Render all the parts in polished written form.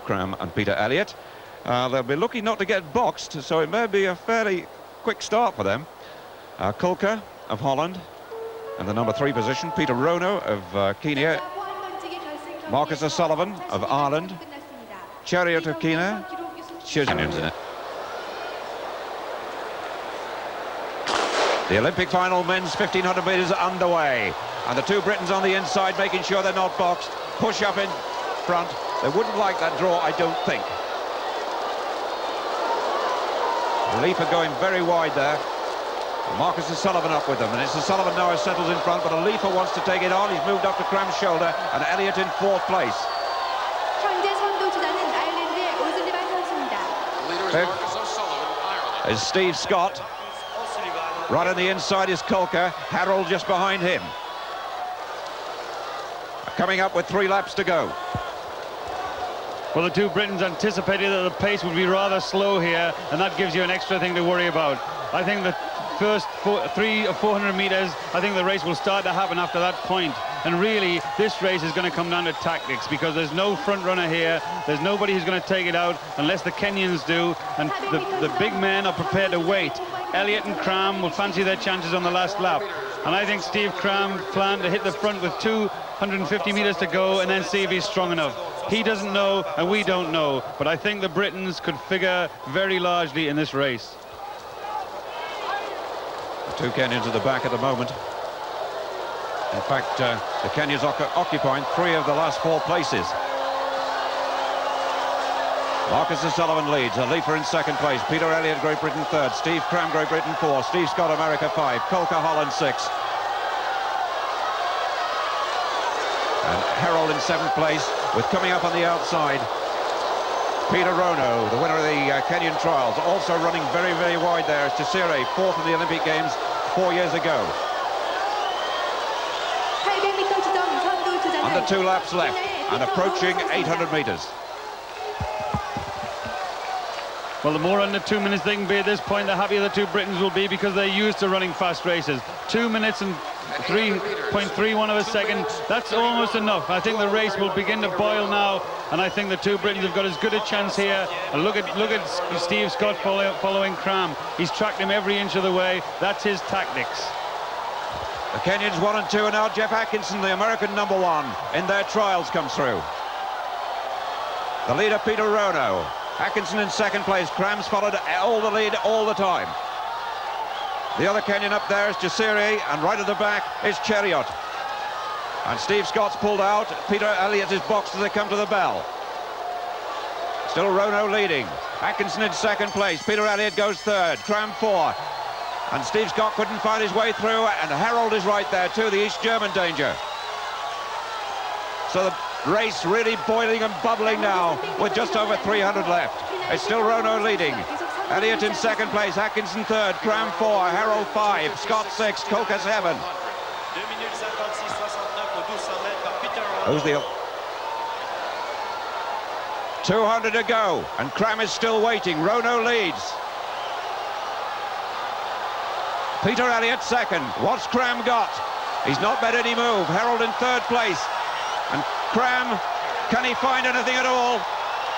Cram and Peter Elliott. They'll be looking not to get boxed, so it may be a fairly quick start for them. Kulka of Holland in the number 3 position, Peter Rono of Kenya, Marcus O'Sullivan of Ireland, Chariot of Kenya, Canyons in it. The Olympic final men's 1500 metres underway, and the two Britons on the inside making sure they're not boxed. Push up in front. They wouldn't like that draw, I don't think. Leaf are going very wide there. Marcus O'Sullivan up with them, and it's O'Sullivan now who settles in front, but Alifa wants to take it on. He's moved up to Cram's shoulder, and Elliott in 4th place. Fifth is Steve Scott. Right on the inside is Kulka. Harold just behind him. Coming up with 3 laps to go. Well, the two Britons anticipated that the pace would be rather slow here, and that gives you an extra thing to worry about. I think the first 300 or 400 metres, I think the race will start to happen after that point. And really, this race is going to come down to tactics, because there's no front runner here. There's nobody who's going to take it out unless the Kenyans do, and the big men are prepared to wait. Elliott and Cram will fancy their chances on the last lap. And I think Steve Cram planned to hit the front with 250 metres to go and then see if he's strong enough. He doesn't know, and we don't know, but I think the Britons could figure very largely in this race. The two Kenyans at the back at the moment. In fact, the Kenyans occupying 3 of the last 4 places. Marcus O'Sullivan leads. Alifa in 2nd place. Peter Elliott, Great Britain 3rd. Steve Cram, Great Britain 4th. Steve Scott, America 5. Kulka, Holland 6th. And Harold in 7th place, with coming up on the outside Peter Rono, the winner of the Kenyan trials, also running very, very wide there. It's Chisire, 4th in the Olympic Games 4 years ago. Under 2 laps left and approaching 800 metres. Well, the more under 2 minutes they can be at this point, the happier the two Britons will be, because they're used to running fast races. 2 minutes and 3.31 of a second, that's almost enough. I think the race will begin to boil now, and I think the two Britons have got as good a chance here. And look at Steve Scott following Cram. He's tracked him every inch of the way. That's his tactics. The Kenyans 1 and 2, and now Jeff Atkinson, the American number 1, in their trials comes through. The leader, Peter Rono. Atkinson in 2nd place. Cram's followed all the lead all the time. The other Kenyan up there is Chisire, and right at the back is Chariot. And Steve Scott's pulled out. Peter Elliott is boxed as they come to the bell. Still Rono leading. Atkinson in 2nd place. Peter Elliott goes 3rd. Cram 4. And Steve Scott couldn't find his way through, and Harold is right there too, the East German danger. So the race really boiling and bubbling now, with just over 300 left. It's still Rono leading. Elliott in 2nd place, Atkinson 3rd, Cram 4, Harold 5, Scott 6, Kulka 7. Who's the... 200 to go, and Cram is still waiting. Rono leads. Peter Elliott 2nd. What's Cram got? He's not made any move. Harold in 3rd place. And Cram, can he find anything at all?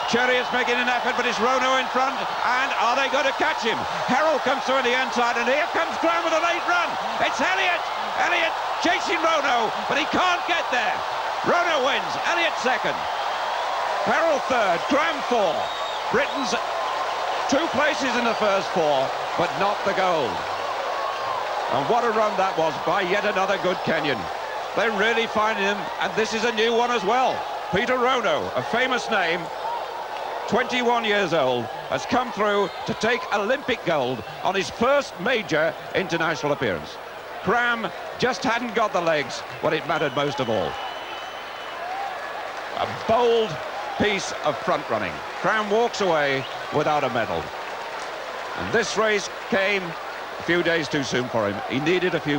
Chariot's making an effort, but it's Rono in front, and are they going to catch him? Harold comes through on the inside, and here comes Cram with a late run. It's Elliott! Elliott chasing Rono, but he can't get there. Rono wins, Elliott 2nd. Harold 3rd, Cram 4. Britain's 2 places in the first 4, but not the gold. And what a run that was by yet another good Kenyan. They're really finding him, and this is a new one as well. Peter Rono, a famous name, 21 years old, has come through to take Olympic gold on his first major international appearance. Cram just hadn't got the legs when it mattered most of all. A bold piece of front running. Cram walks away without a medal. And this race came a few days too soon for him. He needed a few